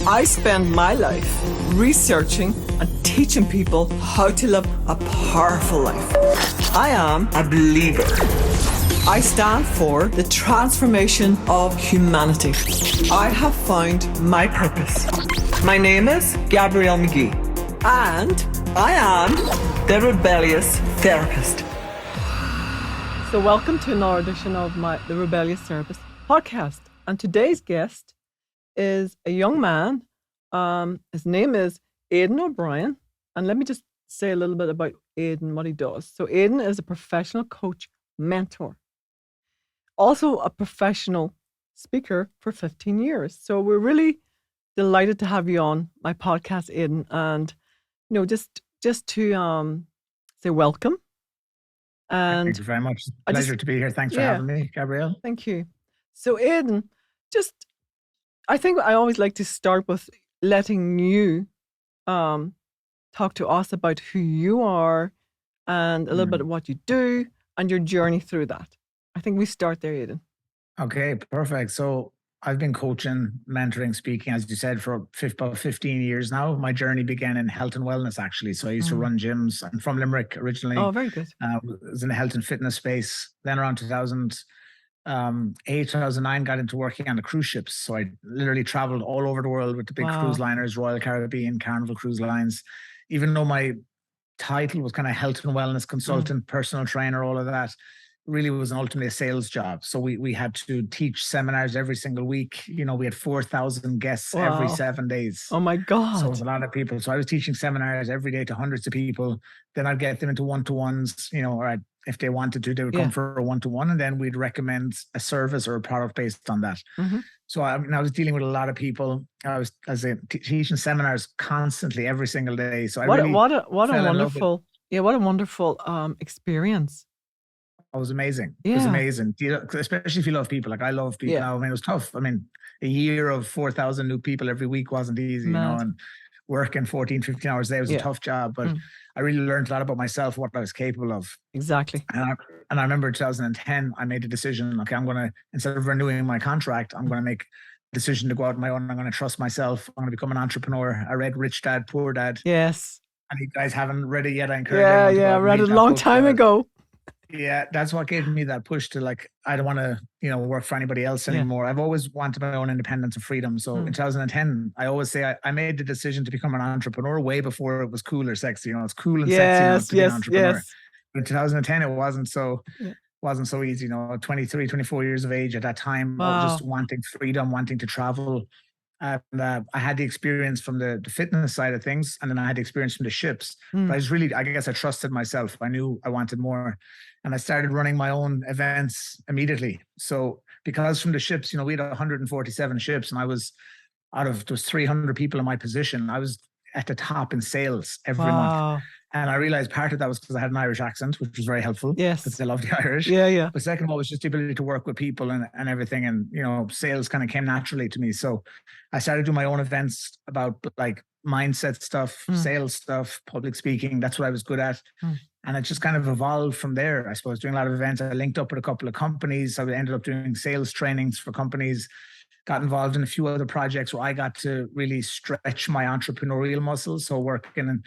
I spend my life researching and teaching people how to live a powerful life. I am a believer. I stand for the transformation of humanity. I have found my purpose. My name is Gabrielle McGee, and I am the Rebellious Therapist. So welcome to another edition of the Rebellious Therapist podcast. And today's guest is a young man. His name is Aidan O Brien. And let me just say a little bit about Aidan, what he does. So Aidan is a professional coach, mentor, also a professional speaker for 15 years. So we're really delighted to have you on my podcast, Aidan. And, you know, just to say welcome. And thank you very much. Pleasure to be here. Thanks for having me, Gabrielle. Thank you. So Aidan, I think I always like to start with letting you talk to us about who you are and a little bit of what you do and your journey through that. I think we start there, Aidan. Okay, perfect. So I've been coaching, mentoring, speaking, as you said, for about 15 years now. My journey began in health and wellness, actually. So I used to run gyms. I'm from Limerick originally. Oh, very good. Was in the health and fitness space. Then around 2008, 2009, got into working on the cruise ships. So I literally traveled all over the world with the big cruise liners, Royal Caribbean, Carnival Cruise Lines. Even though my title was kind of health and wellness consultant, personal trainer, all of that, really was ultimately a sales job. So we had to teach seminars every single week. You know, we had 4,000 guests every 7 days. Oh my God. So it was a lot of people. So I was teaching seminars every day to hundreds of people. Then I'd get them into one-to-ones, you know, or if they wanted to, they would come for a one-to-one, and then we'd recommend a service or a product based on that. So I was dealing with a lot of people. I was teaching seminars constantly every single day. So what a wonderful experience. It was amazing. It was amazing. Especially if you love people. Like I love people now. I mean, it was tough. I mean, a year of 4,000 new people every week wasn't easy, you know, and working 14, 15 hours a day was a tough job. But I really learned a lot about myself, what I was capable of. Exactly. And I remember in 2010, I made a decision, okay, I'm going to, instead of renewing my contract, I'm going to make a decision to go out on my own. I'm going to trust myself. I'm going to become an entrepreneur. I read Rich Dad, Poor Dad. Yes. And you guys haven't read it yet. I encourage everyone to I read it a long time ago. Yeah, that's what gave me that push to like, I don't want to, you know, work for anybody else anymore. I've always wanted my own independence and freedom. So in 2010, I always say I made the decision to become an entrepreneur way before it was cool or sexy. You know, it's cool and sexy now to be an entrepreneur. But in 2010, it wasn't so easy. You know, 23, 24 years of age at that time, of just wanting freedom, wanting to travel. And I had the experience from the fitness side of things, and then I had the experience from the ships. But I guess I trusted myself. I knew I wanted more. And I started running my own events immediately. So because from the ships, you know, we had 147 ships, and I was there was 300 people in my position. I was at the top in sales every month. And I realized part of that was because I had an Irish accent, which was very helpful. Yes. Because I love the Irish. Yeah. But second of all was just the ability to work with people and everything. And, you know, sales kind of came naturally to me. So I started doing my own events about like mindset stuff, sales stuff, public speaking. That's what I was good at. And it just kind of evolved from there, I suppose, doing a lot of events. I linked up with a couple of companies. I ended up doing sales trainings for companies, got involved in a few other projects where I got to really stretch my entrepreneurial muscles. So working in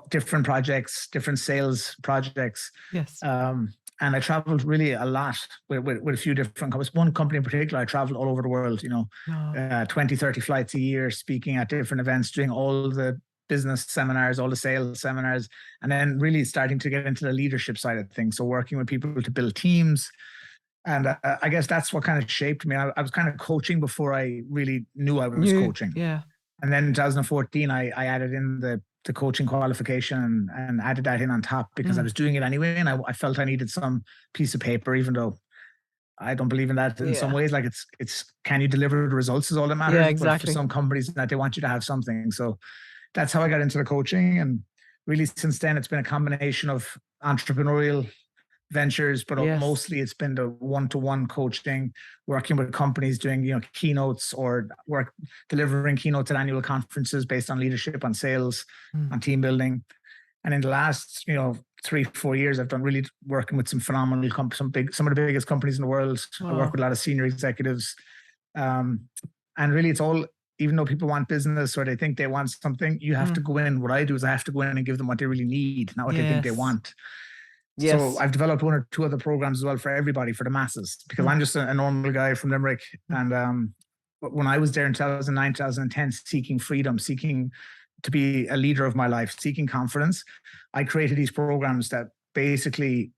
different projects, different sales projects. Yes. And I traveled really a lot with a few different companies. One company in particular, I traveled all over the world, you know, 20, 30 flights a year, speaking at different events, doing all the business seminars, all the sales seminars, and then really starting to get into the leadership side of things. So working with people to build teams. And I guess that's what kind of shaped me. I was kind of coaching before I really knew I was coaching. Yeah. And then in 2014, I added in the coaching qualification and added that in on top because I was doing it anyway. And I felt I needed some piece of paper, even though I don't believe in that in some ways. Like it's can you deliver the results is all that matters. Yeah, exactly. But for some companies that they want you to have something. So that's how I got into the coaching. And really since then, it's been a combination of entrepreneurial ventures, but mostly it's been the one-to-one coaching, working with companies doing, you know, keynotes or delivering keynotes at annual conferences based on leadership, on sales, on team building. And in the last, you know, 3-4 years, I've done really working with some phenomenal companies, some of the biggest companies in the world. I work with a lot of senior executives. And really it's all even though people want business or they think they want something, you have to go in. What I do is I have to go in and give them what they really need, not what they think they want. So I've developed one or two other programs as well for everybody, for the masses, because I'm just a normal guy from Limerick. And when I was there in 2009, 2010, seeking freedom, seeking to be a leader of my life, seeking confidence, I created these programs that basically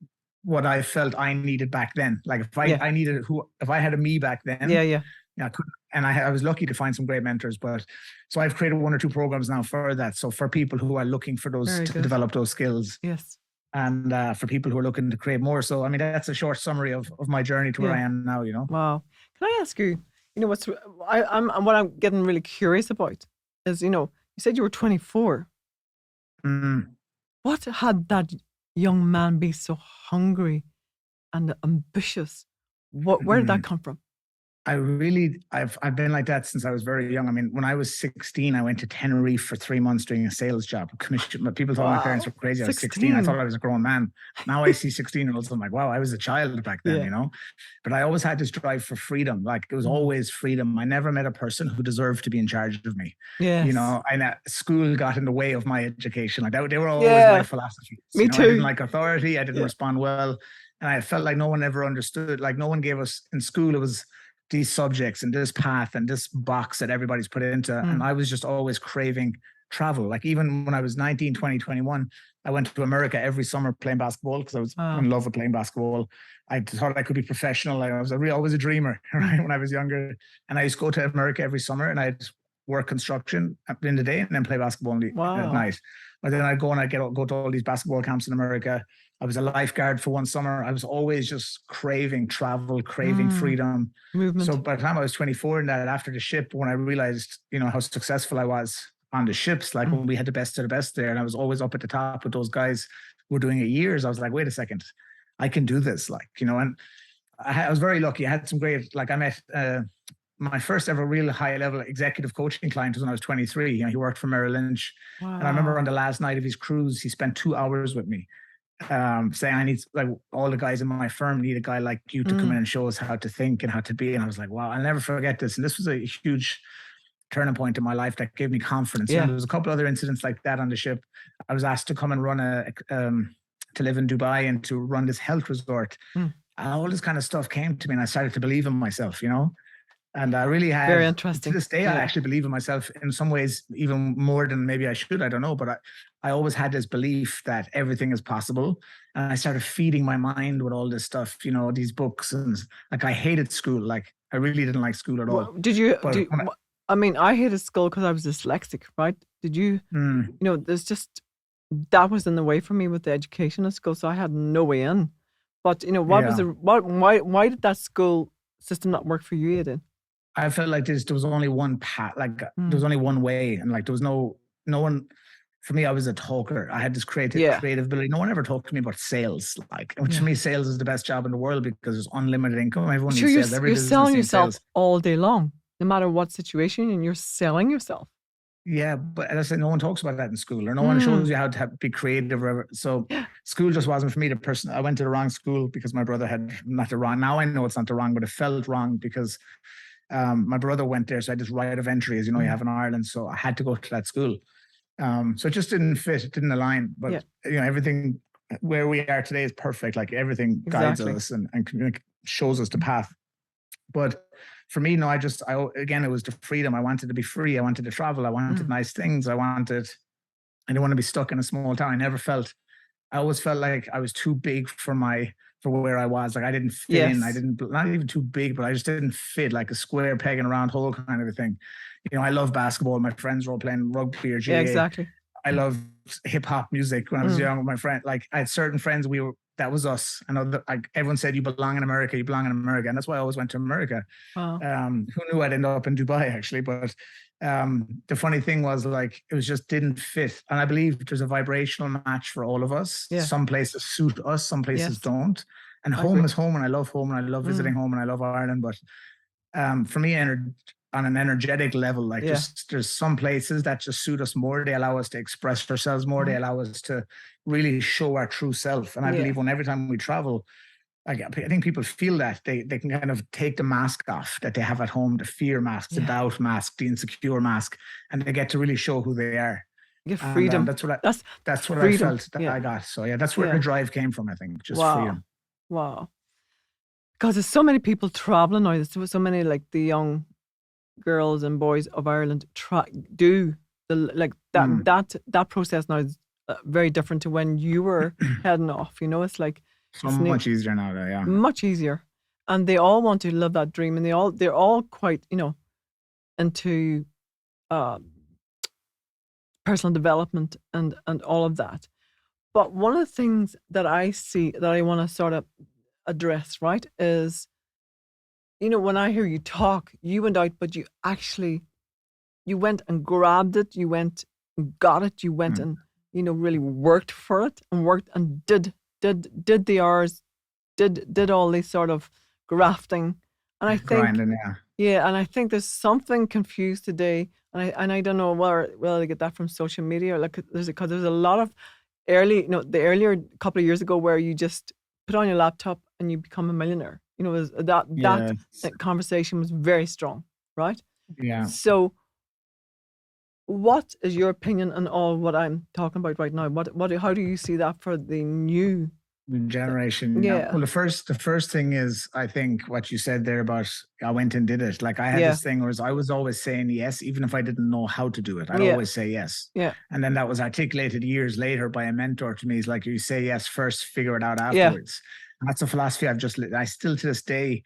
what I felt I needed back then. Like if I needed if I had a me back then, I couldn't. And I was lucky to find some great mentors, but so I've created one or two programs now for that. So for people who are looking for those to develop those skills. And for people who are looking to create more. So, I mean, that's a short summary of my journey to where I am now, Wow. Can I ask you, what I'm getting really curious about is, you said you were 24. What had that young man be so hungry and ambitious? Where did that come from? I've been like that since I was very young. I mean, when I was 16, I went to Tenerife for 3 months doing a sales job. People thought my parents were crazy. I was 16. I thought I was a grown man. Now I see 16-year-olds. I'm like, wow, I was a child back then, But I always had this drive for freedom. Like it was always freedom. I never met a person who deserved to be in charge of me. And school got in the way of my education. Like they were always my philosophy. Me too. I didn't like authority. I didn't respond well. And I felt like no one ever understood. Like no one gave us in school. It was these subjects and this path and this box that everybody's put into. And I was just always craving travel. Like even when I was 19, 20, 21, I went to America every summer playing basketball because I was in love with playing basketball. I thought I could be professional. I was always a dreamer, right? When I was younger. And I used to go to America every summer and I'd work construction in the day and then play basketball at night. But then I'd go and I'd go to all these basketball camps in America. I was a lifeguard for one summer. I was always just craving travel, craving freedom. Movement. So by the time I was 24 and that after the ship, when I realized, how successful I was on the ships, like when we had the best of the best there, and I was always up at the top with those guys who were doing it years, I was like, wait a second, I can do this. And I was very lucky. I had some great, I met my first ever real high level executive coaching client was when I was 23. He worked for Merrill Lynch. Wow. And I remember on the last night of his cruise, he spent 2 hours with me. Saying I need, all the guys in my firm need a guy like you to come in and show us how to think and how to be. And I was like, wow, I'll never forget this. And this was a huge turning point in my life that gave me confidence. And there was a couple other incidents like that on the ship. I was asked to come and run to live in Dubai and to run this health resort. And all this kind of stuff came to me and I started to believe in myself, And I really have, very interesting. To this day, I actually believe in myself in some ways, even more than maybe I should. I don't know. But I always had this belief that everything is possible. And I started feeding my mind with all this stuff, these books. And I hated school. I really didn't like school at all. Well, I hated school because I was dyslexic, right? Did you, there's just, that was in the way for me with the education at school. So I had no way in. But, why did that school system not work for you, Aidan? I felt like there was only one path, there was only one way. And there was no one, for me, I was a talker. I had this creative ability. No one ever talked to me about sales. Which to me, sales is the best job in the world because there's unlimited income. Everyone needs sales. You're selling yourself all day long, no matter what situation, and you're selling yourself. Yeah, but as I said, no one talks about that in school, or no one shows you how to be creative. So school just wasn't for me. I went to the wrong school because my brother had not the wrong. Now I know it's not the wrong, but it felt wrong because my brother went there. So I had this right of entry, as you have in Ireland. So I had to go to that school. So it just didn't fit. It didn't align. But everything where we are today is perfect. Everything guides us and shows us the path. But for me, no, again, it was the freedom. I wanted to be free. I wanted to travel. I wanted nice things. I didn't want to be stuck in a small town. I always felt like I was too big for where I was. I didn't fit in. I didn't, not even too big, but I just didn't fit, like a square peg in a round hole kind of a thing. I love basketball. My friends were all playing rugby or GA. Yeah, exactly. I love hip hop music when I was young with my friend. I had certain friends, that was us. I know that everyone said you belong in America, and that's why I always went to America. Wow. Who knew I'd end up in Dubai actually? But the funny thing was it was just didn't fit. And I believe there's a vibrational match for all of us. Yeah. Some places suit us, some places don't. And home is home, and I love home, and I love visiting home, and I love Ireland. But for me, on an energetic level, there's some places that just suit us more. They allow us to express ourselves more. They allow us to really show our true self. And I believe every time we travel, I think people feel that they can kind of take the mask off that they have at home, the fear mask, the doubt mask, the insecure mask, and they get to really show who they are. You get freedom. And that's what I freedom. felt that I got. So yeah, that's where the drive came from, I think, just freedom. Wow. Because there's so many people traveling now. There's so many, like, the young girls and boys of Ireland do that process now is very different to when you were heading off. You know, it's like much easier now. Yeah, much easier, and they all want to live that dream, and they're all quite, you know, into personal development and all of that. But one of the things that I see that I want to sort of address, right, is, you know, when I hear you talk, you went out, but you went and grabbed it, you went and got it, you went and, you know, really worked for it and worked and did the hours, did all this sort of grafting. And I think, grinding, and I think there's something confused today, and I don't know where they get that from social media. Like, because there's a lot of the earlier couple of years ago where you just put on your laptop and you become a millionaire. You know, that conversation was very strong, right? Yeah. So, what is your opinion on all what I'm talking about right now? How do you see that for the new generation? Yeah. Well, the first thing is, I think what you said there about I went and did it. Like, I had this thing where I was always saying yes, even if I didn't know how to do it. I'd always say yes. Yeah. And then that was articulated years later by a mentor to me. He's like, you say yes first, figure it out afterwards. And that's a philosophy I still to this day,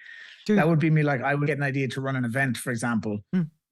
that would be me. Like, I would get an idea to run an event, for example.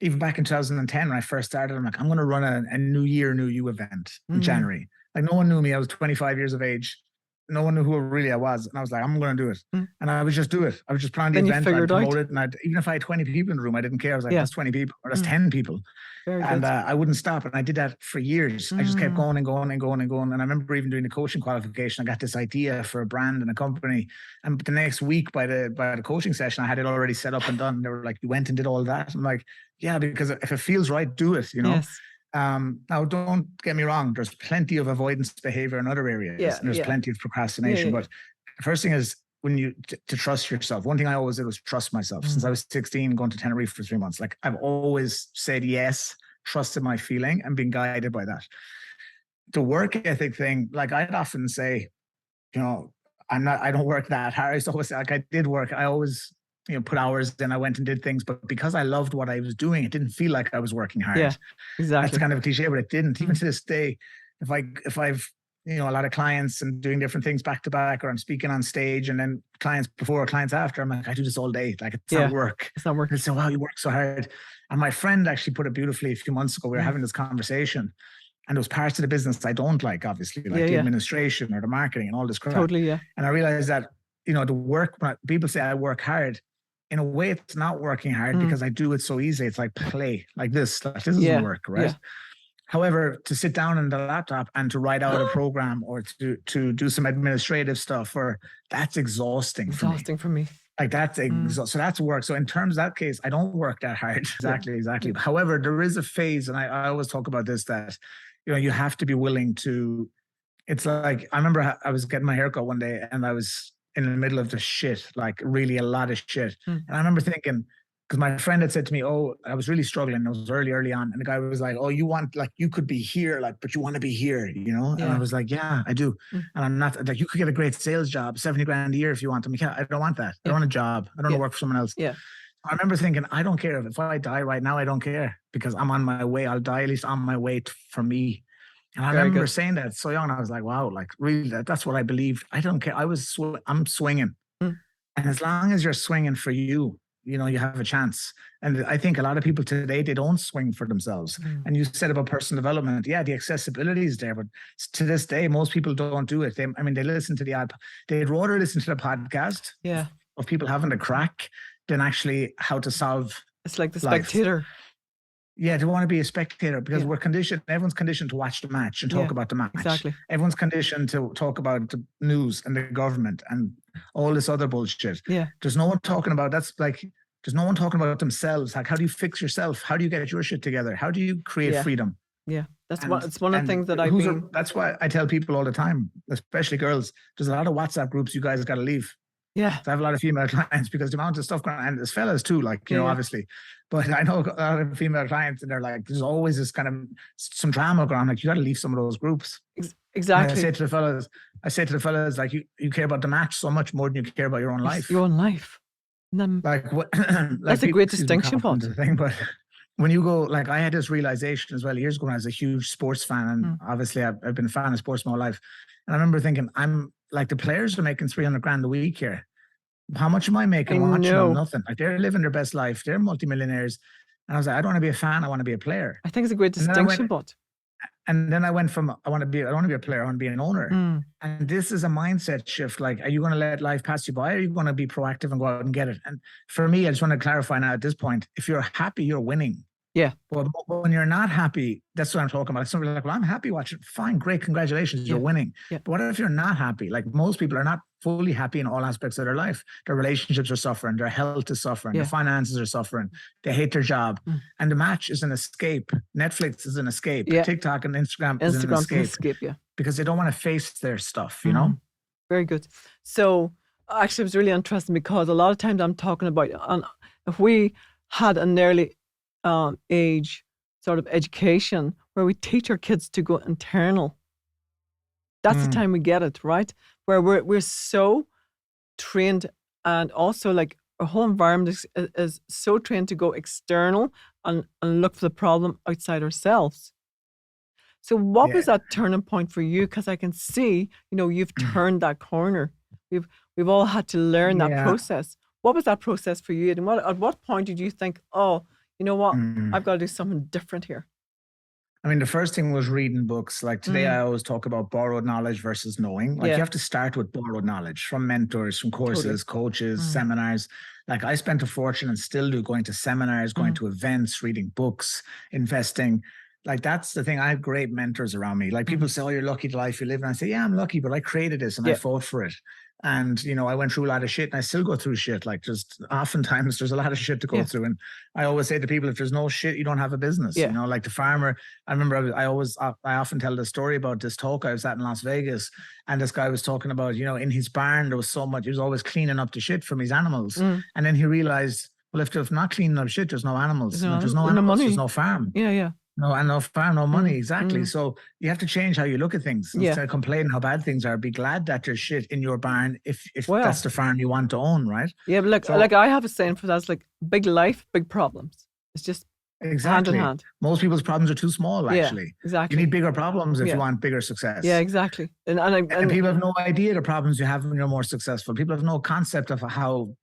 Even back in 2010, when I first started, I'm like, I'm going to run a New Year, New You event in January. Like, no one knew me. I was 25 years of age. No one knew who really I was. And I was like, I'm going to do it. And I would just do it. I would just plan the event, I'd promote it. And even if I had 20 people in the room, I didn't care. I was like, that's 20 people or that's 10 people. I wouldn't stop. And I did that for years. I just kept going and going and going and going. And I remember even doing the coaching qualification. I got this idea for a brand and a company. And the next week by the coaching session, I had it already set up and done. They were like, you went and did all that. I'm like, yeah, because if it feels right, do it, you know? Yes. Now, don't get me wrong. There's plenty of avoidance behavior in other areas. And there's plenty of procrastination. But the first thing is when you to trust yourself. One thing I always did was trust myself. Since I was 16, going to Tenerife for 3 months. Like, I've always said yes, trusted my feeling, and been guided by that. The work ethic thing, like, I'd often say, you know, I don't work that hard. I used to always say, like, I did work. I always, you know, put hours in. I went and did things, but because I loved what I was doing, it didn't feel like I was working hard. Yeah, exactly. That's kind of a cliche, but it didn't. Even to this day, if I've, you know, a lot of clients and doing different things back to back, or I'm speaking on stage and then clients before or clients after, I'm like, I do this all day. Like, it's not work. It's not work. They say, wow, you work so hard. And my friend actually put it beautifully a few months ago. We were having this conversation, and there was parts of the business I don't like, obviously, like the administration or the marketing and all this crap. Totally, yeah. And I realized that, you know, the work, when people say I work hard, in a way, it's not working hard because I do it so easy. It's like play, like this. Like, this doesn't work, right? Yeah. However, to sit down on the laptop and to write out a program or to do some administrative stuff, that's exhausting. Exhausting for me. Like, that's so that's work. So in terms of that case, I don't work that hard. Exactly. However, there is a phase, and I always talk about this, that, you know, you have to be willing to. It's like, I remember I was getting my haircut one day, and I was in the middle of the shit, like really a lot of shit. And I remember thinking, because my friend had said to me, oh, I was really struggling. It was early on. And the guy was like, oh, you could be here, like, but you want to be here, you know? And I was like, yeah, I do. And I'm not, like, you could get a great sales job, 70 grand a year if you want. I'm like, I don't want that. I don't want a job. I don't want to work for someone else. Yeah. I remember thinking, I don't care if I die right now, I don't care, because I'm on my way. I'll die at least on my way for me. And I remember saying that so young. I was like, wow, like, really, that's what I believed. I don't care. I'm swinging. And as long as you're swinging for you, you know, you have a chance. And I think a lot of people today, they don't swing for themselves. And you said about personal development. Yeah, the accessibility is there, but to this day, most people don't do it. They listen to they'd rather listen to the podcast of people having the crack than actually how to solve. It's like the spectator. Yeah, they want to be a spectator because we're conditioned. Everyone's conditioned to watch the match and talk about the match. Exactly. Everyone's conditioned to talk about the news and the government and all this other bullshit. Yeah. There's no one talking about there's no one talking about themselves. Like, how do you fix yourself? How do you get your shit together? How do you create freedom? Yeah. It's one of the things that that's why I tell people all the time, especially girls, there's a lot of WhatsApp groups you guys got to leave. Yeah. So I have a lot of female clients because the amount of stuff going on, and there's fellas too, like, you know, obviously. But I know a lot of female clients and they're like, there's always this kind of some drama going on. Like, you got to leave some of those groups. Exactly. And I say to the fellas, like, you care about the match so much more than you care about your own life. Your own life. Like what? That's a great distinction, Paul. But when you go, like, I had this realization as well years ago when I was a huge sports fan, and obviously I've been a fan of sports my whole life. And I remember thinking, I'm like, the players are making 300 grand a week here. How much am I making watching them? Nothing. Like, they're living their best life. They're multimillionaires. And I was like, I don't want to be a fan. I want to be a player. I think it's a great distinction, but. And then I went from, I don't want to be a player. I want to be an owner. And this is a mindset shift. Like, are you going to let life pass you by, or are you going to be proactive and go out and get it? And for me, I just want to clarify now at this point, if you're happy, you're winning. Yeah. But when you're not happy, that's what I'm talking about. Somebody's like, well, I'm happy watching. Fine, great, congratulations, you're winning. Yeah. But what if you're not happy? Like, most people are not fully happy in all aspects of their life. Their relationships are suffering. Their health is suffering. Their finances are suffering. They hate their job. And the match is an escape. Netflix is an escape. TikTok and Instagram is an escape. Because they don't want to face their stuff, you know? Very good. So actually, it was really interesting because a lot of times I'm talking about, if we had an early age sort of education where we teach our kids to go internal, that's the time we get it, right? Where we're so trained, and also like our whole environment is so trained to go external and look for the problem outside ourselves. So what was that turning point for you? Because I can see, you know, you've turned that corner. We've all had to learn that process. What was that process for you? And at what point did you think, oh, you know what, I've got to do something different here? I mean, the first thing was reading books. Like, today I always talk about borrowed knowledge versus knowing. Like, you have to start with borrowed knowledge from mentors, from courses, coaches, seminars. Like, I spent a fortune and still do going to seminars, going to events, reading books, investing. Like, that's the thing. I have great mentors around me. Like, people say, oh, you're lucky the life you live. And I say, yeah, I'm lucky, but I created this and I fought for it. And, you know, I went through a lot of shit and I still go through shit. Like, just oftentimes there's a lot of shit to go through. And I always say to people, if there's no shit, you don't have a business. You know, like the farmer. I remember I often tell the story about this talk I was at in Las Vegas. And this guy was talking about, you know, in his barn, there was so much, he was always cleaning up the shit from his animals. And then he realized, well, if they're not cleaning up shit, there's no animals. If there's no animals, there's no farm. No farm, no money. Exactly. So you have to change how you look at things. Instead of complaining how bad things are, be glad that there's shit in your barn if that's the farm you want to own, right? Yeah, but like I have a saying for that. It's like, big life, big problems. It's just hand in hand. Most people's problems are too small, actually. Yeah, exactly. You need bigger problems if you want bigger success. Yeah, exactly. And people have no idea the problems you have when you're more successful. People have no concept of how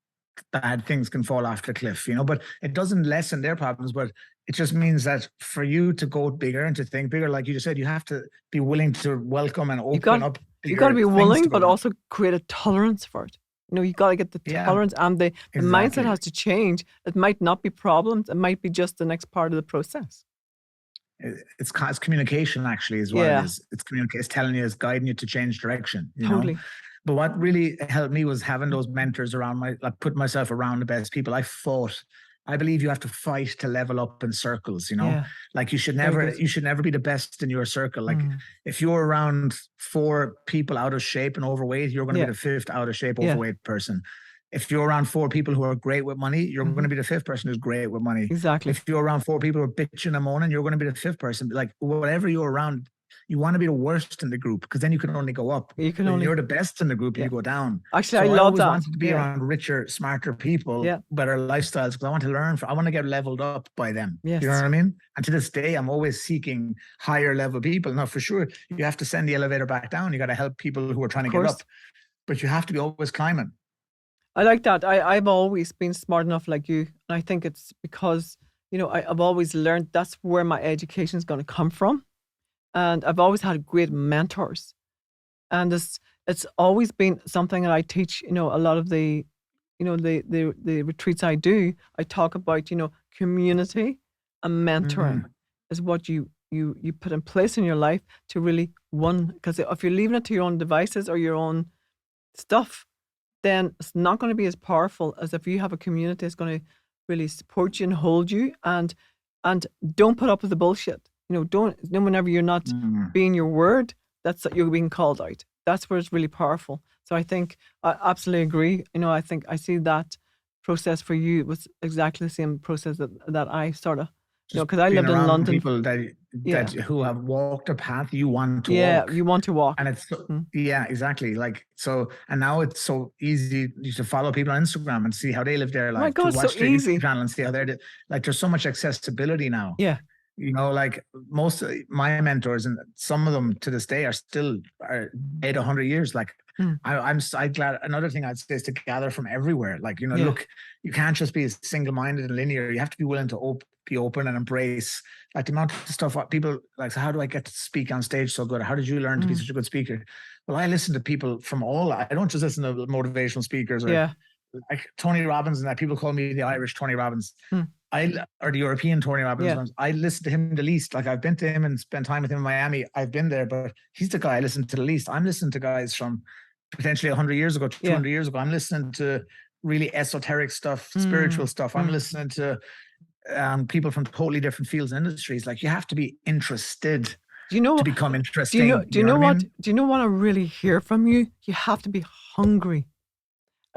bad things can fall off the cliff, you know, but it doesn't lessen their problems, but it just means that for you to go bigger and to think bigger, like you just said, you have to be willing to welcome and open up. You got to be willing, but also create a tolerance for it. You know, you got to get the tolerance, and the mindset has to change. It might not be problems. It might be just the next part of the process. It's communication, actually, as well. It's telling you, it's guiding you to change direction. You know? But what really helped me was having those mentors around like putting myself around the best people. I believe you have to fight to level up in circles, you know, like you should never be the best in your circle. Like if you're around 4 people out of shape and overweight, you're going to be the 5th out of shape, overweight person. If you're around 4 people who are great with money, you're going to be the 5th person who's great with money. Exactly. If you're around 4 people who are bitching and moaning, you're going to be the 5th person. Like, whatever you're around, you want to be the worst in the group, because then you can only go up. When you're the best in the group, you go down. Actually, I love that. I wanted to be around richer, smarter people, better lifestyles, because I want to learn. I want to get leveled up by them. You know what I mean? And to this day, I'm always seeking higher level people. Now, for sure, you have to send the elevator back down. You got to help people who are trying to get up, but you have to be always climbing. I like that. I've always been smart enough like you. And I think it's because, you know, I've always learned that's where my education is going to come from. And I've always had great mentors. And it's always been something that I teach, you know, a lot of the, you know, the retreats I do. I talk about, you know, community and mentoring is what you put in place in your life to really because if you're leaving it to your own devices or your own stuff, then it's not going to be as powerful as if you have a community that's going to really support you and hold you, and don't put up with the bullshit. You know, whenever you're not being your word, that's you're being called out. that's where it's really powerful. So I think I absolutely agree. I think I see that process for you. It was exactly the same process that I sort of, Just because I being lived in around London. people Yeah. who have walked a path you want to Yeah, walk. you want to walk. And it's yeah, exactly. Like, so, and now it's so easy to follow people on Instagram and see how they live their Oh my life, to God, it's so watch their YouTube easy. channel and see how they're like, there's so much accessibility now. Yeah. Like most of my mentors, and some of them to this day are 100 years. Like, I'm glad. Another thing I'd say is to gather from everywhere. Like, look, you can't just be single-minded and linear. You have to be willing to be open and embrace, like, the amount of stuff people like. So how do I get to speak on stage so good? How did you learn to be such a good speaker? Well, I listen to people from I don't just listen to motivational speakers or like Tony Robbins, and that people call me the Irish Tony Robbins. Or the European Tony Robbins. I listen to him the least. Like, I've been to him and spent time with him in Miami. I've been there, but he's the guy I listen to the least. I'm listening to guys from potentially 100 years ago, 200 years ago. I'm listening to really esoteric stuff, spiritual stuff. I'm listening to people from totally different fields and industries. Like, you have to be interested to become interesting. Do you know what I really hear from you? You have to be hungry.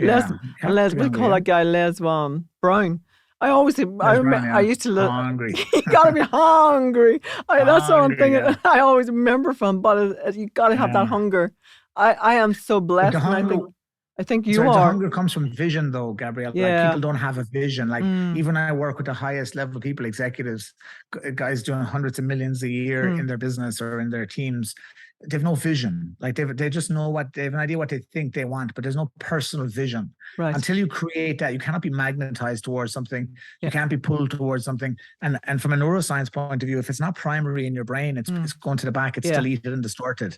We call that guy Les Brown. I always say, I used to look hungry. You gotta be hungry. That's what I'm thinking. Yeah. I always remember from, but you gotta have that hunger. I am so blessed. I think you are. The hunger comes from vision, though, Gabrielle. Yeah. Like, people don't have a vision. Like, even I work with the highest level people, executives, guys doing hundreds of millions a year in their business or in their teams. They have no vision. Like, they just know they have an idea what they think they want, but there's no personal vision. Right. Until you create that, you cannot be magnetized towards something. You can't be pulled towards something. And from a neuroscience point of view, if it's not primary in your brain, it's going to the back, it's deleted and distorted.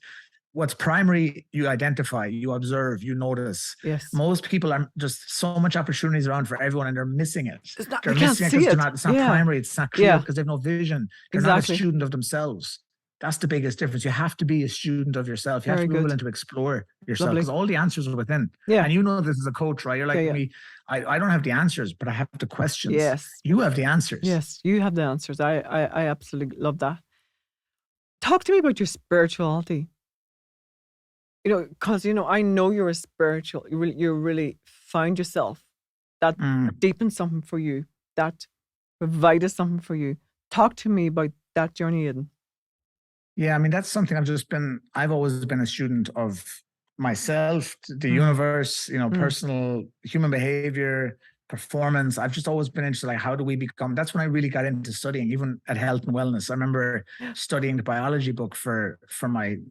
What's primary, you identify, you observe, you notice. Yes. Most people are just so much opportunities around for everyone, and they're missing it. They're missing it because it's not primary, it's not clear because they have no vision. They're not a student of themselves. That's the biggest difference. You have to be a student of yourself. You have to be willing to explore yourself, because all the answers are within. Yeah. And this as a coach, right? You're like me. I don't have the answers, but I have the questions. Yes. You have the answers. Yes, you have the answers. I absolutely love that. Talk to me about your spirituality. Because, I know you're a spiritual, you really found yourself, that deepened something for you, that provided something for you. Talk to me about that journey, Aidan. Yeah, I mean, that's something I've always been a student of myself, the universe, personal human behavior, performance. I've just always been interested, like, how do we become? That's when I really got into studying, even at health and wellness. I remember studying the biology book for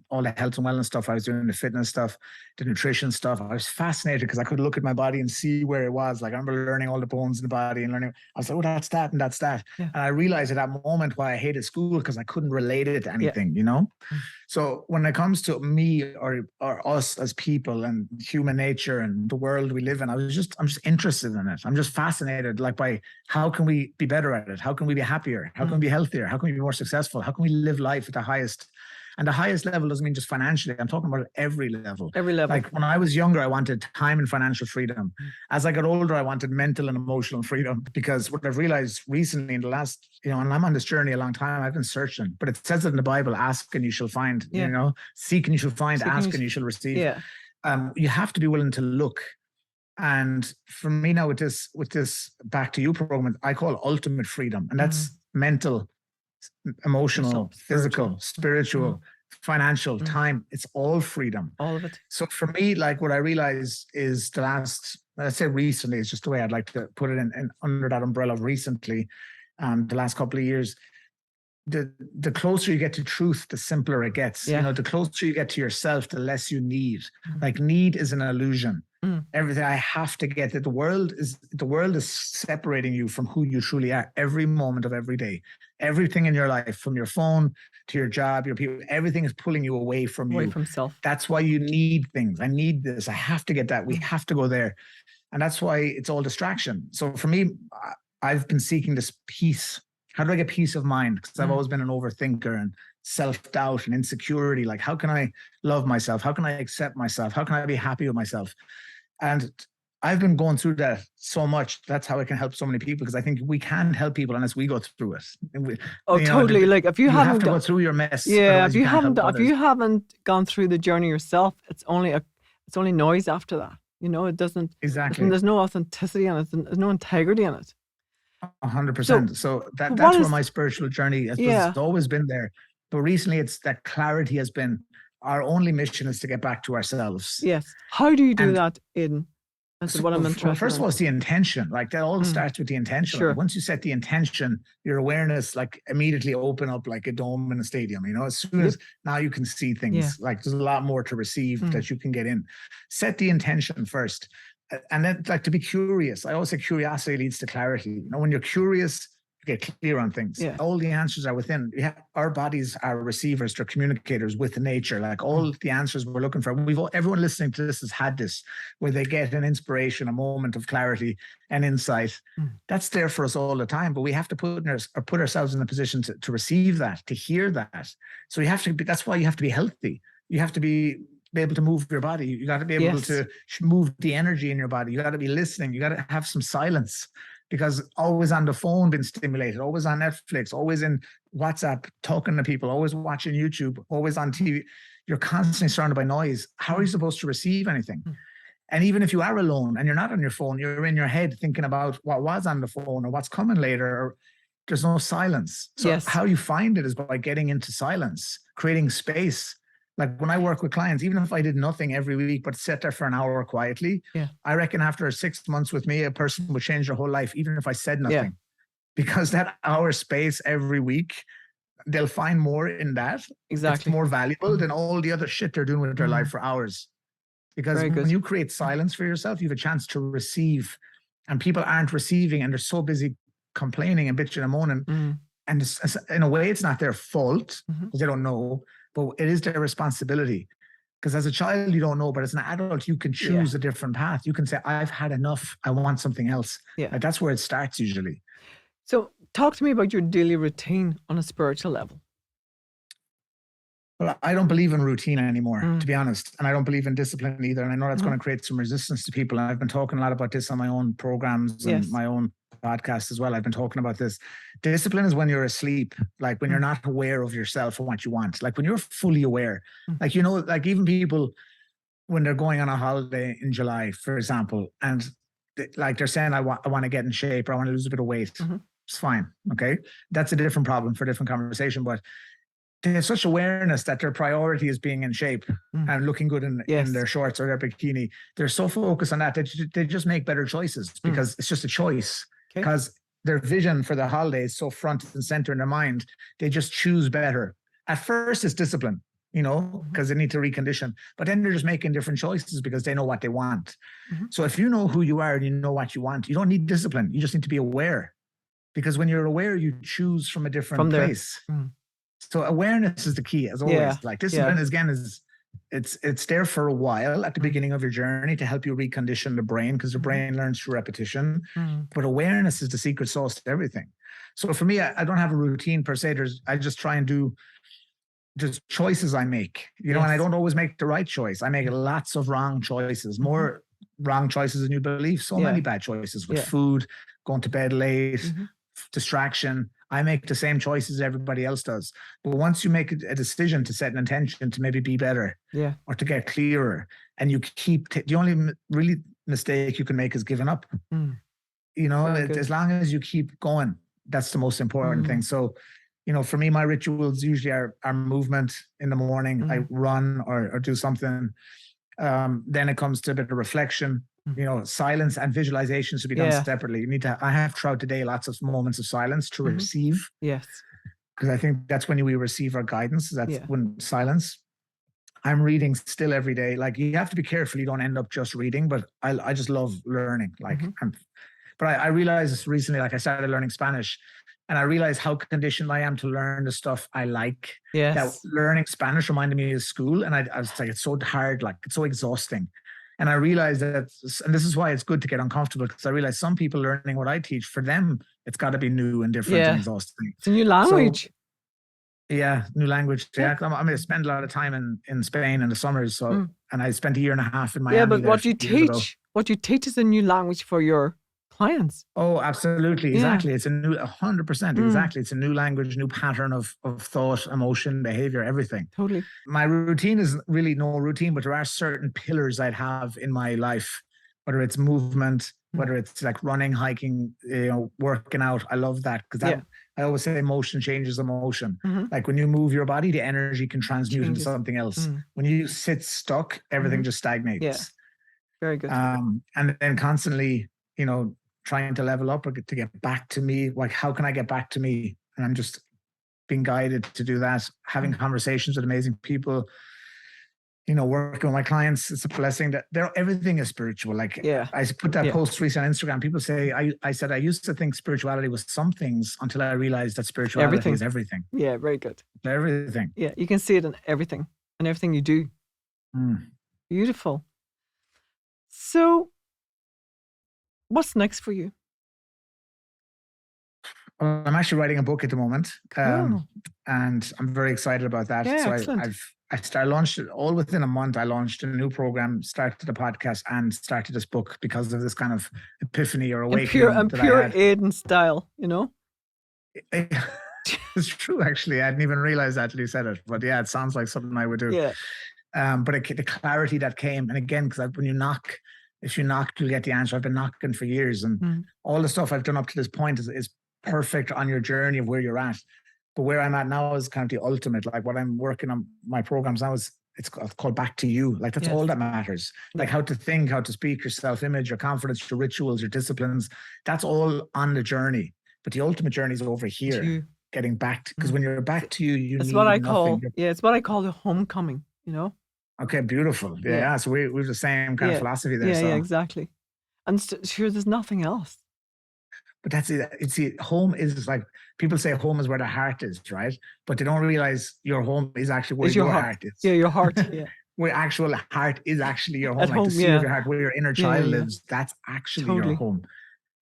all the health and wellness stuff. I was doing the fitness stuff, the nutrition stuff. I was fascinated because I could look at my body and see where it was. Like, I remember learning all the bones in the body and learning. I was like, oh, that's that and that's that. Yeah. And I realized at that moment why I hated school, because I couldn't relate it to anything, So when it comes to me or us as people and human nature and the world we live in, I'm just interested in it. I'm just fascinated, like, by how can we be better at it? How can we be happier? How can we be healthier? How can we be more successful? How can we live life at the highest? And the highest level doesn't mean just financially. I'm talking about every level. Every level. Like, when I was younger, I wanted time and financial freedom. As I got older, I wanted mental and emotional freedom, because what I've realized recently in the last, and I'm on this journey a long time, I've been searching, but it says it in the Bible, ask and you shall find, seek and you shall find, ask and you shall receive. Yeah. You have to be willing to look. And for me now, with this Back to You program, I call ultimate freedom. And that's mental, emotional, physical, spiritual, financial, time. It's all freedom. All of it. So for me, like, what I realized is let's say recently, it's just the way I'd like to put it in under that umbrella of recently, the last couple of years, the closer you get to truth, the simpler it gets. Yeah. The closer you get to yourself, the less you need. Like, need is an illusion. Everything I have to get that the world is separating you from who you truly are every moment of every day. Everything in your life, from your phone to your job, your people, everything is pulling you away from self. That's why you need things. I need this. I have to get that. We have to go there. And that's why it's all distraction. So for me, I've been seeking this peace. How do I get peace of mind? Because I've always been an overthinker and self-doubt and insecurity. Like, how can I love myself? How can I accept myself? How can I be happy with myself? And I've been going through that so much. That's how I can help so many people, because I think we can't help people unless we go through it. Totally. Like, if you have to go through your mess. Yeah. If you haven't gone through the journey yourself, it's only noise after that. You know, it doesn't Exactly. There's no authenticity in it. There's no integrity in it. 100%. So that's where my spiritual journey has always been there. But recently, it's that clarity has been our only mission is to get back to ourselves. Yes. How do you do that, Aidan? That's what I'm interested in. First of all, it's the intention. Like that all starts with the intention. Sure. Like, once you set the intention, your awareness like immediately open up like a dome in a stadium. You know, as soon as now you can see things. Like there's a lot more to receive that you can get in. Set the intention first. And then like to be curious. I always say curiosity leads to clarity. You know, when you're curious, you get clear on things. Yeah. All the answers are within. Our bodies are receivers, they're communicators with nature. Like all the answers we're looking for. Everyone listening to this has had this, where they get an inspiration, a moment of clarity and insight. That's there for us all the time, but we have to put ourselves in a position to receive that, to hear that. So you have to be, that's why you have to be healthy. You have to be able to move your body. You got to be able to move the energy in your body. You got to be listening. You got to have some silence, because always on the phone being stimulated, always on Netflix, always in WhatsApp talking to people, always watching YouTube, always on TV. You're constantly surrounded by noise. How are you supposed to receive anything? And even if you are alone and you're not on your phone, you're in your head thinking about what was on the phone or what's coming later. Or there's no silence. So how you find it is by getting into silence, creating space. Like when I work with clients, even if I did nothing every week, but sit there for an hour quietly, I reckon after 6 months with me, a person would change their whole life, even if I said nothing. Because that hour space every week, they'll find more in that. Exactly. It's more valuable than all the other shit they're doing with their life for hours. Because when you create silence for yourself, you have a chance to receive. And people aren't receiving, and they're so busy complaining and bitching and moaning. And in a way, it's not their fault because they don't know. But it is their responsibility, because as a child, you don't know, but as an adult, you can choose a different path. You can say, I've had enough. I want something else. Like that's where it starts usually. So talk to me about your daily routine on a spiritual level. Well, I don't believe in routine anymore, to be honest. And I don't believe in discipline either. And I know that's going to create some resistance to people. And I've been talking a lot about this on my own programs and my own podcast as well. I've been talking about this. Discipline is when you're asleep, like when you're not aware of yourself and what you want. Like when you're fully aware, like, you know, like even people when they're going on a holiday in July, for example, and they're saying, I want to get in shape, or I want to lose a bit of weight. It's fine. Okay. That's a different problem for a different conversation. But they have such awareness that their priority is being in shape and looking good in their shorts or their bikini. They're so focused on that they just make better choices, because it's just a choice. Because their vision for the holiday is so front and center in their mind, they just choose better. At first, it's discipline, you know, because they need to recondition. But then they're just making different choices because they know what they want. So if you know who you are and you know what you want, you don't need discipline. You just need to be aware. Because when you're aware, you choose from a different place. So awareness is the key, as always. Like discipline again is it's there for a while at the beginning of your journey to help you recondition the brain, because the brain learns through repetition. But awareness is the secret sauce to everything. So for me, I don't have a routine per se. I just try and do just choices I make, you know, and I don't always make the right choice. I make lots of wrong choices, more wrong choices than you believe. So many bad choices with food, going to bed late, distraction. I make the same choices everybody else does. But once you make a decision to set an intention to maybe be better or to get clearer, and you keep, the only really mistake you can make is giving up. You know, as long as you keep going, that's the most important thing. So, you know, for me, my rituals usually are movement in the morning. I run or do something. Then it comes to a bit of reflection. You know, silence and visualization should be done separately. I have throughout the day lots of moments of silence to receive. Because I think that's when we receive our guidance. That's when silence. I'm reading still every day. Like, you have to be careful you don't end up just reading, but I just love learning. Like, but I realized recently, like I started learning Spanish, and I realized how conditioned I am to learn the stuff I like. That learning Spanish reminded me of school. And I was like, it's so hard, like it's so exhausting. And I realized that, and this is why it's good to get uncomfortable, because I realized some people learning what I teach, for them, it's got to be new and different and exhausting. It's a new language. So, new language. I mean, I spend a lot of time in Spain in the summers. So, and I spent a year and a half in Miami. But what you teach is a new language for your clients. Oh, absolutely. Yeah. Exactly. It's a new 100%. Exactly. It's a new language, new pattern of thought, emotion, behavior, everything. Totally. My routine is really no routine, but there are certain pillars I'd have in my life, whether it's movement, whether it's like running, hiking, working out. I love that because I always say motion changes emotion. Like when you move your body, the energy can transmute into something else. When you sit stuck, everything just stagnates. Yeah. Very good. And then constantly, trying to level up or to get back to me. Like, how can I get back to me? And I'm just being guided to do that, having conversations with amazing people, working with my clients. It's a blessing that everything is spiritual. Like I put that post recently on Instagram. People say, I said, I used to think spirituality was some things until I realized that spirituality is everything. Yeah, very good. Everything. Yeah, you can see it in everything you do. Beautiful. So what's next for you? I'm actually writing a book at the moment, and I'm very excited about that. Yeah, so excellent. I launched it all within a month. I launched a new program, started a podcast, and started this book because of this kind of epiphany or awakening. And pure Aidan style, It's true, actually. I hadn't even realized that till you said it. But yeah, it sounds like something I would do. Yeah. But the clarity that came, and again, because when you knock, if you knock, you'll get the answer. I've been knocking for years, and all the stuff I've done up to this point is perfect on your journey of where you're at. But where I'm at now is kind of the ultimate. Like what I'm working on my programs now it's called Back to You. Like that's all that matters. Like how to think, how to speak, your self-image, your confidence, your rituals, your disciplines. That's all on the journey. But the ultimate journey is over here, getting back to, because when you're back to you, it's need what I nothing. call it's what I call the homecoming. Okay, beautiful. Yeah. So we have the same kind of philosophy there. Yeah, exactly. And sure, there's nothing else. But that's it. Home is like, people say home is where the heart is, right? But they don't realize your home is actually where your heart is. Yeah, your heart. Yeah. Where actual heart is actually your home. At like home, the seat of your heart, where your inner child lives, that's actually your home.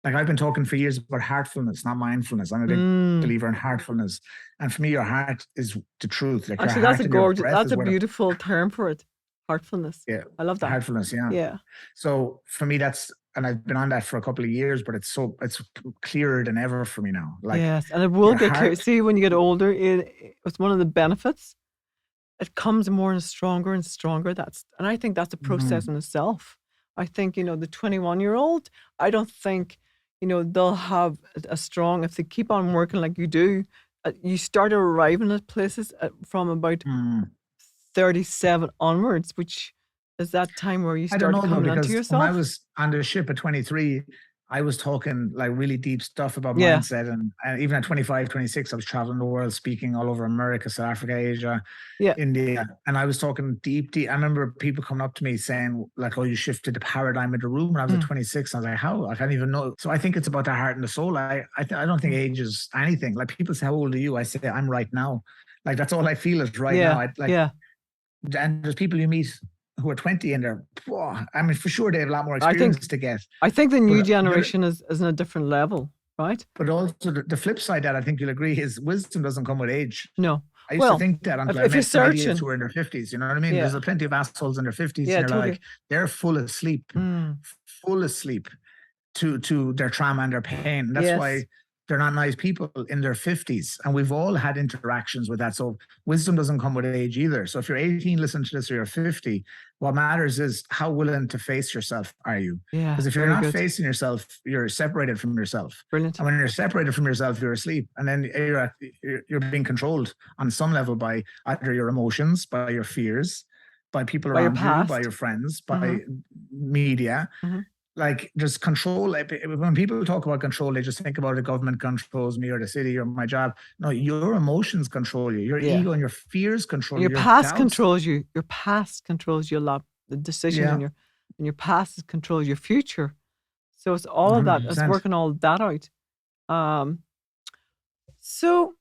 Like I've been talking for years about heartfulness, not mindfulness. I'm a big believer in heartfulness. And for me, your heart is the truth. Like actually, that's a gorgeous, that's a beautiful term for it. Heartfulness. Yeah. I love that. Heartfulness, yeah. Yeah. So for me, and I've been on that for a couple of years, but it's clearer than ever for me now. Like, yes, and it will get clear. See, when you get older, it's one of the benefits. It comes more and stronger and stronger. And I think that's a process in itself. I think, the 21-year-old, I don't think, they'll have a strong, if they keep on working like you do, you start arriving at places from about 37 onwards, which is that time where you start coming onto yourself. When I was on the ship at 23, I was talking like really deep stuff about mindset. And even at 25, 26, I was traveling the world, speaking all over America, South Africa, Asia, India. And I was talking deep. I remember people coming up to me saying like, oh, you shifted the paradigm of the room. When I was at 26, I was like, how? I can't even know. So I think it's about the heart and the soul. I don't think age is anything. Like people say, how old are you? I say, I'm right now. Like that's all I feel is right now. And there's people you meet who are 20 and they're, I mean, for sure they have a lot more experience to get. I think the new generation is in a different level, right? But also the flip side that I think you'll agree is wisdom doesn't come with age. No. I used to think that until I met some idiots who are in their 50s, you know what I mean? Yeah. There's plenty of assholes in their 50s and they're like, they're full asleep to their trauma and their pain. That's why they're not nice people in their 50s. And we've all had interactions with that. So wisdom doesn't come with age either. So if you're 18, listen to this, or you're 50, what matters is how willing to face yourself are you? Yeah. Because if you're not facing yourself, you're separated from yourself. Brilliant. And when you're separated from yourself, you're asleep. And then you're being controlled on some level by either your emotions, by your fears, by people around you, by your friends, by media. Like just control. When people talk about control, they just think about the government controls me or the city or my job. No, your emotions control you. Your ego and your fears control you. Your past controls you. Your past controls you a lot. The decision in your past controls your future. So it's all of that. 100%. It's working all that out. So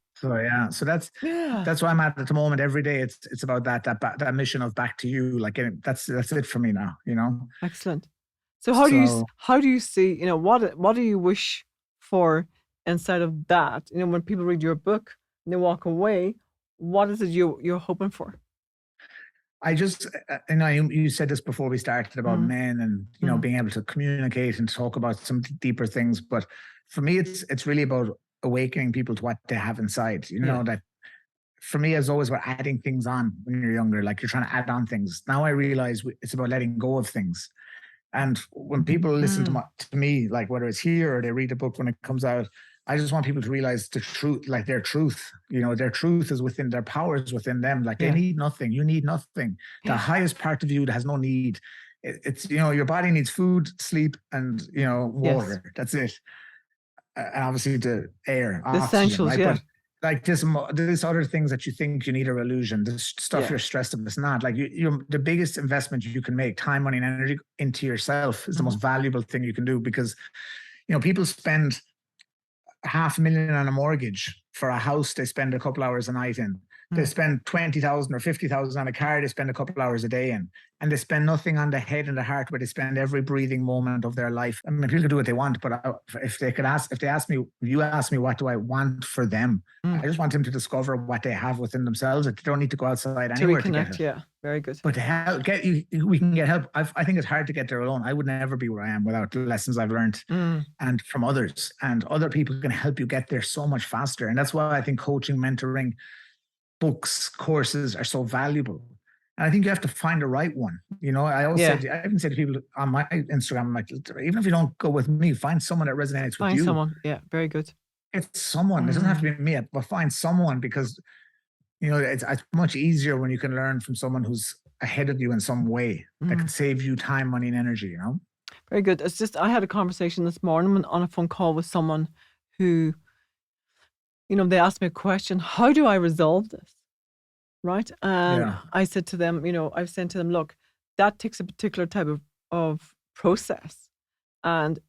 that's why I'm at the moment. Every day it's about that mission of back to you. Like that's it for me now. Excellent. So how do you see, what do you wish for inside of that? When people read your book and they walk away, what is it you're hoping for? you said this before we started about men and, being able to communicate and talk about some deeper things. But for me, it's really about awakening people to what they have inside, that for me, it's always about adding things on when you're younger, like you're trying to add on things. Now I realize it's about letting go of things. And when people listen to me, like whether it's here or they read a book when it comes out, I just want people to realize the truth, like their truth, their truth is within, their power is within them. Like they need nothing. You need nothing. The highest part of you that has no need. It's, your body needs food, sleep, and, water. Yes. That's it. And obviously the air, the essentials, right? Yeah. But like this other things that you think you need are illusion. This stuff you're stressed about, it's not. Like you're the biggest investment you can make, time, money, and energy into yourself is the most valuable thing you can do, because, people spend $500,000 on a mortgage for a house they spend a couple hours a night in. They spend 20,000 or 50,000 on a car they spend a couple hours a day in. And they spend nothing on the head and the heart, where they spend every breathing moment of their life. I mean, people can do what they want, but if you ask me, what do I want for them? I just want them to discover what they have within themselves. They don't need to go outside anywhere to get it. Yeah, very good. But we can get help. I think it's hard to get there alone. I would never be where I am without the lessons I've learned and from others. And other people can help you get there so much faster. And that's why I think coaching, mentoring, books, courses are so valuable. And I think you have to find the right one. I always say, I even say to people on my Instagram, I'm like, even if you don't go with me, find someone that resonates with you. Find someone. Yeah, very good. It's someone. It doesn't have to be me, but find someone, because, it's much easier when you can learn from someone who's ahead of you in some way that can save you time, money, and energy, Very good. It's just, I had a conversation this morning on a phone call with someone who, they asked me a question: how do I resolve this? Right. And I said to them, I've said to them, look, that takes a particular type of process. And,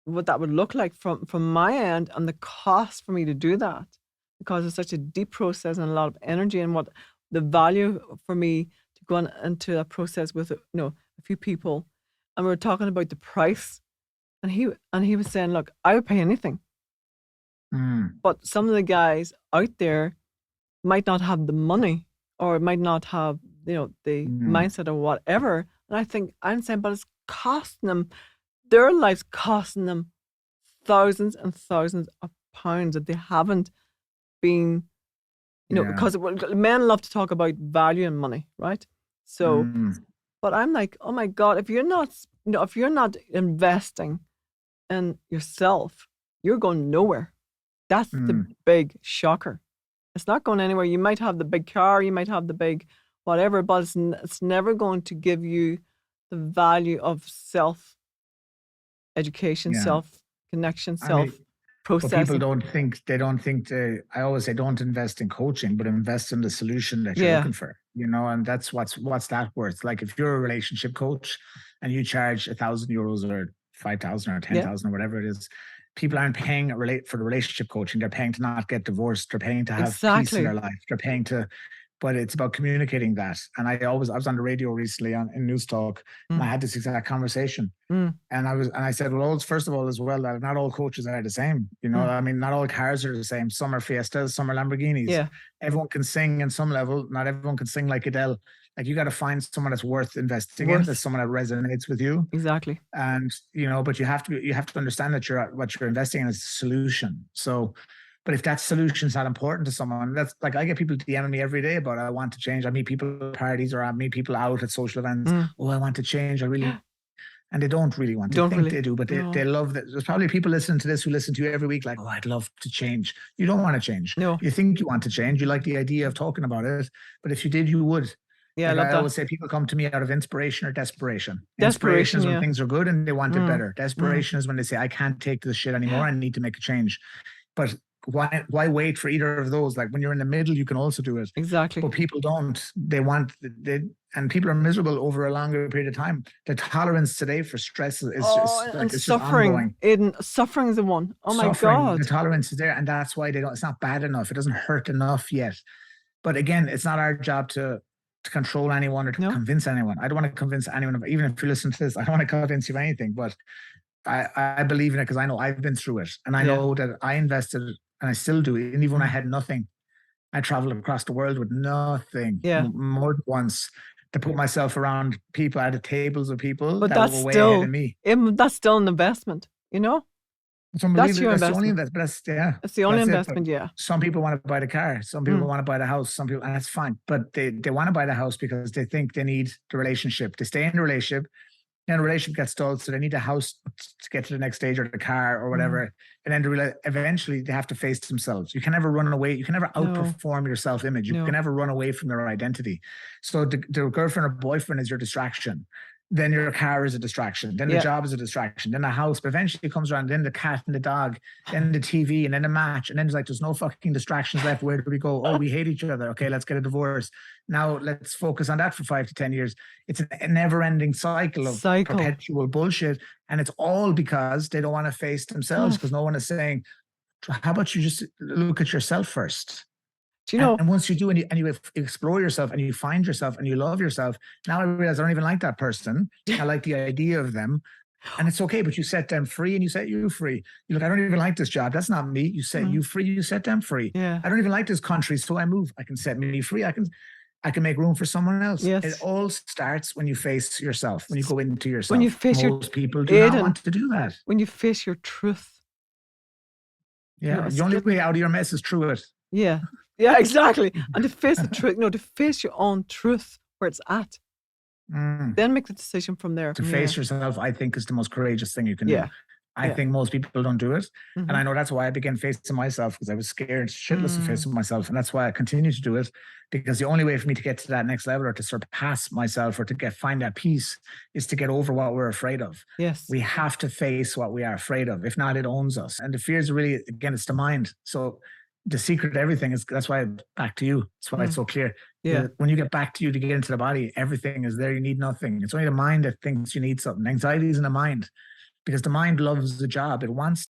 what that would look like from my end, and the cost for me to do that, because it's such a deep process and a lot of energy, and what the value for me to go into that process with, a few people. And we were talking about the price, and he was saying, look, I would pay anything. But some of the guys out there might not have the money, or might not have, the mindset or whatever. And I'm saying, but it's costing them, their life's costing them thousands and thousands of pounds that they haven't been, because men love to talk about value and money, right? So, but I'm like, oh my God, if you're not investing in yourself, you're going nowhere. That's the big shocker. It's not going anywhere. You might have the big car, you might have the big whatever, but it's never going to give you the value of self-education, self-connection, self-processing. People don't think, I always say, don't invest in coaching, but invest in the solution that you're looking for, and that's what's that worth. Like if you're a relationship coach and you charge €1,000 or 5,000 or 10,000 or whatever it is, people aren't paying for the relationship coaching. They're paying to not get divorced. They're paying to have peace in their life. They're paying to, but it's about communicating that. And I was on the radio recently in News Talk, and I had this exact conversation. And I said, well, first of all, as well, that not all coaches are the same. I mean, not all cars are the same. Some are Fiestas, some are Lamborghinis. Yeah. Everyone can sing in some level. Not everyone can sing like Adele. Like you got to find someone that's worth investing in, that's someone that resonates with you. Exactly. And, but you have to understand that what you're investing in is a solution. So, but if that solution's not important to someone, that's like, I get people DMing me every day about, I want to change. I meet people at parties, or I meet people out at social events. Oh, I want to change. And they don't really want to. They do, but they love that. There's probably people listening to this who listen to you every week like, oh, I'd love to change. You don't want to change. No. You think you want to change. You like the idea of talking about it. But if you did, you would. Yeah, I always say people come to me out of inspiration or desperation. Inspiration is when things are good and they want it better. Desperation is when they say, I can't take this shit anymore. I need to make a change. But why wait for either of those? Like when you're in the middle, you can also do it. Exactly. But people don't. And people are miserable over a longer period of time. The tolerance today for stress is it's suffering. Suffering is the one. Oh my God. The tolerance is there, and that's why they don't. It's not bad enough. It doesn't hurt enough yet. But again, it's not our job to control anyone or to convince anyone. I don't want to convince anyone. Even if you listen to this, I don't want to convince you of anything. But I believe in it because I know I've been through it, and I know that I invested, and I still do. And even when I had nothing, I traveled across the world with nothing more than once to put myself around people at tables with people But that were way ahead of me. that's still an investment, you know? It's unbelievable. That's your That's the only investment. investment. It's the only That's it. investment, But some people want to buy the car. Some people want to buy the house. Some people, and that's fine. But they want to buy the house because they think they need the relationship. They stay in the relationship. Then the relationship gets stalled, so they need a house to get to the next stage, or the car or whatever. And then eventually they have to face themselves. You can never run away. You can never outperform your self-image. You can never run away from your identity. So the girlfriend or boyfriend is your distraction. Then your car is a distraction. Then the job is a distraction. Then the house. But eventually it comes around. Then the cat and the dog. Then the TV. And then the match. And then it's like, there's no fucking distractions left. Where do we go? Oh, we hate each other. Okay, let's get a divorce. Now let's focus on that for 5 to 10 years. It's a never-ending cycle of perpetual bullshit. And it's all because they don't want to face themselves, because no one is saying, how about you just look at yourself first? You know, and once you do, and you explore yourself and you find yourself and you love yourself, now I realize I don't even like that person. I like the idea of them, and it's okay. But you set them free, and you set you free. You're like, I don't even like this job. That's not me. You set you free. You set them free. Yeah. I don't even like this country, so I move. I can set me free. I can make room for someone else. Yes. It all starts when you face yourself. When you go into yourself. When you face most people do not want to do that. When you face your truth. Yeah. The only way out of your mess is through it. Yeah. Yeah, exactly. And to face the truth, to face your own truth where it's at. Then make the decision from there. To face yourself, I think, is the most courageous thing you can do. I think most people don't do it. And I know that's why I began facing myself, because I was scared shitless of facing myself. And that's why I continue to do it, because the only way for me to get to that next level, or to surpass myself, or to find that peace, is to get over what we're afraid of. Yes. We have to face what we are afraid of. If not, it owns us. And the fear is really, again, it's the mind. So the secret to everything is, that's why back to you. That's why it's so clear. Yeah. When you get back to you to get into the body, everything is there. You need nothing. It's only the mind that thinks you need something. Anxiety is in the mind, because the mind loves the job. It wants